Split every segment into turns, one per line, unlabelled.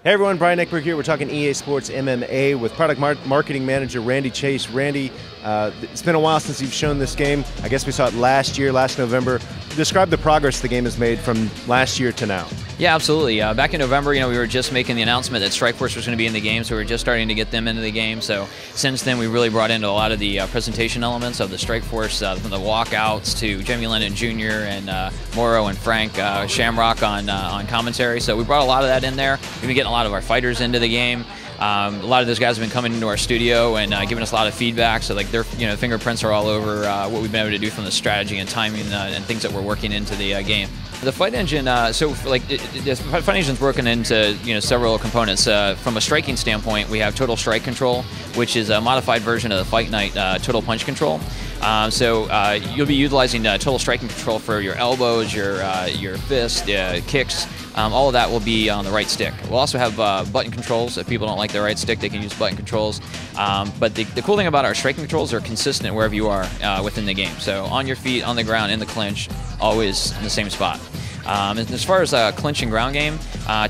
Hey everyone, Brian Eckberg here. We're talking EA Sports MMA with product marketing manager Randy Chase. Randy, it's been a while since you've shown this game. I guess we saw it last November. Describe the progress the game has made from last year to now.
Yeah, absolutely. Back in November, we were just making the announcement that Strikeforce was going to be in the game, so we were just starting to get them into the game. So since then, we really brought into a lot of the presentation elements of the Strikeforce, from the walkouts to Jimmy Lennon Jr. and Morrow and Frank Shamrock on commentary. So we brought a lot of that in there. We've been getting a lot of our fighters into the game. A lot of those guys have been coming into our studio and giving us a lot of feedback. So like their fingerprints are all over what we've been able to do from the strategy and timing and things that we're working into the game. The fight engine, the fight engine's broken into several components. From a striking standpoint, we have total strike control, which is a modified version of the Fight Night total punch control. You'll be utilizing total striking control for your elbows, your fists, kicks. All of that will be on the right stick. We'll also have button controls. If people don't like their right stick, they can use button controls. But the cool thing about our striking controls are consistent wherever you are within the game. So on your feet, on the ground, in the clinch, always in the same spot. And as far as clinch and ground game,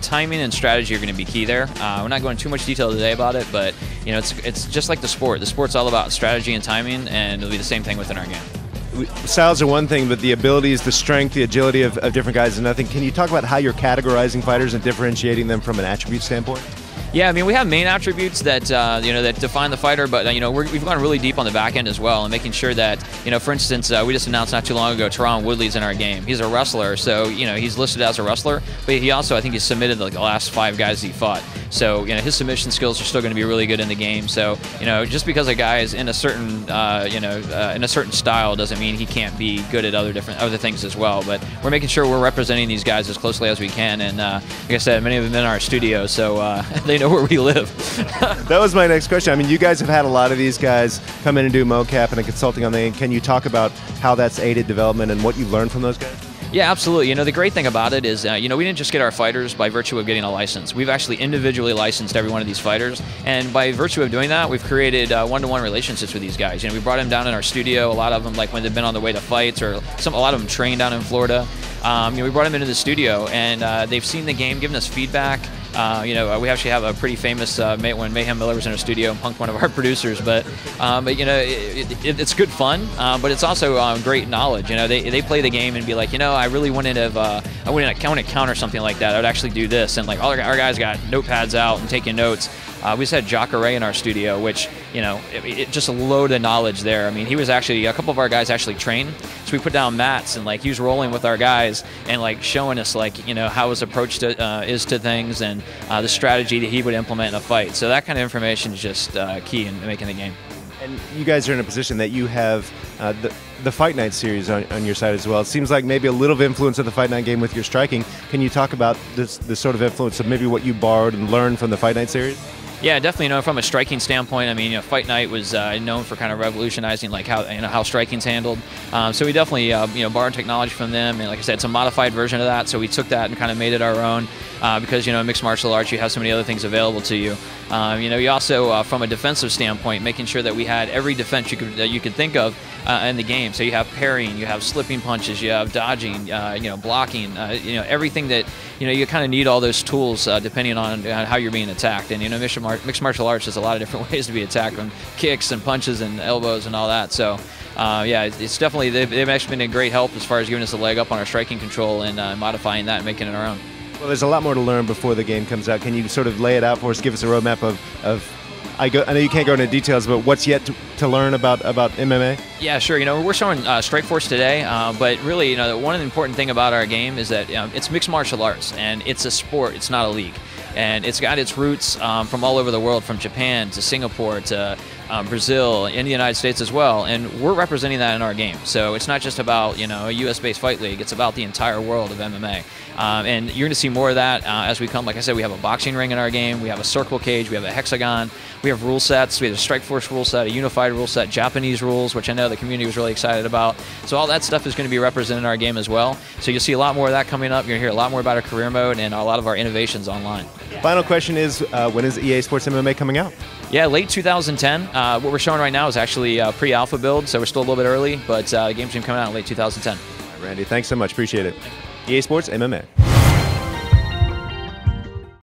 timing and strategy are going to be key there. We're not going into too much detail today about it, but it's just like the sport. The sport's all about strategy and timing, and it'll be the same thing within our game.
Styles are one thing, but the abilities, the strength, the agility of different guys is nothing. Can you talk about how you're categorizing fighters and differentiating them from an attribute standpoint?
Yeah, I mean, we have main attributes that that define the fighter, but we've gone really deep on the back end as well, and making sure that for instance, we just announced not too long ago Teron Woodley's in our game. He's a wrestler, so he's listed as a wrestler, but he also, I think, he's submitted like the last 5 guys he fought. So his submission skills are still going to be really good in the game. So just because a guy is in a certain in a certain style doesn't mean he can't be good at other things as well. But we're making sure we're representing these guys as closely as we can, and like I said, many of them in our studio, so they know where we live.
That was my next question. I mean, you guys have had a lot of these guys come in and do mocap and consulting on the game. Can you talk about how that's aided development and what you've learned from those guys?
Yeah, absolutely. The great thing about it is, we didn't just get our fighters by virtue of getting a license. We've actually individually licensed every one of these fighters, and by virtue of doing that, we've created one-to-one relationships with these guys. We brought them down in our studio. A lot of them, like when they've been on the way to fights, or a lot of them train down in Florida. We brought them into the studio, and they've seen the game, given us feedback. We actually have a pretty famous when Mayhem Miller was in our studio and punked one of our producers. But it's good fun, but it's also great knowledge. They play the game and be like, I really wouldn't have, I wouldn't counter something like that. I would actually do this, and like all our guys got notepads out and taking notes. We just had Jacare in our studio, which, just a load of knowledge there. I mean, he was actually, a couple of our guys actually trained, so we put down mats, and like he was rolling with our guys and like showing us like, how his approach is to things, and the strategy that he would implement in a fight. So that kind of information is just key in making the game.
And you guys are in a position that you have the Fight Night series on your side as well. It seems like maybe a little influence of the Fight Night game with your striking. Can you talk about this sort of influence of maybe what you borrowed and learned from the Fight Night series?
Yeah, definitely. From a striking standpoint, I mean, Fight Night was known for kind of revolutionizing like how striking's handled. So we definitely borrowed technology from them, and like I said, it's a modified version of that. So we took that and kind of made it our own because in mixed martial arts you have so many other things available to you. You also, from a defensive standpoint, making sure that we had every defense that you could think of in the game. So you have parrying, you have slipping punches, you have dodging, blocking, everything that you kind of need all those tools depending on how you're being attacked. And mixed martial arts has a lot of different ways to be attacked, from kicks and punches and elbows and all that. So yeah, it's definitely, they've actually been a great help as far as giving us a leg up on our striking control and modifying that and making it our own.
Well, there's a lot more to learn before the game comes out. Can you sort of lay it out for us, give us a roadmap of I know you can't go into details, but what's yet to learn about MMA?
Yeah, sure. We're showing Strikeforce today, but really, one of the important thing about our game is that it's mixed martial arts, and it's a sport. It's not a league, and it's got its roots from all over the world, from Japan to Singapore to Brazil, in the United States as well, and we're representing that in our game. So it's not just about a U.S.-based fight league; it's about the entire world of MMA. And you're going to see more of that as we come. Like I said, we have a boxing ring in our game, we have a circle cage, we have a hexagon, we have rule sets, we have a Strikeforce rule set, a unified rule set, Japanese rules, which I know the community was really excited about. So all that stuff is going to be represented in our game as well. So you'll see a lot more of that coming up. You're going to hear a lot more about our career mode and a lot of our innovations online.
Final question is, when is EA Sports MMA coming out?
Yeah, late 2010. What we're showing right now is actually pre-alpha build, so we're still a little bit early, but the game's going to be coming out in late 2010.
Randy, thanks so much. Appreciate it. EA Sports MMA.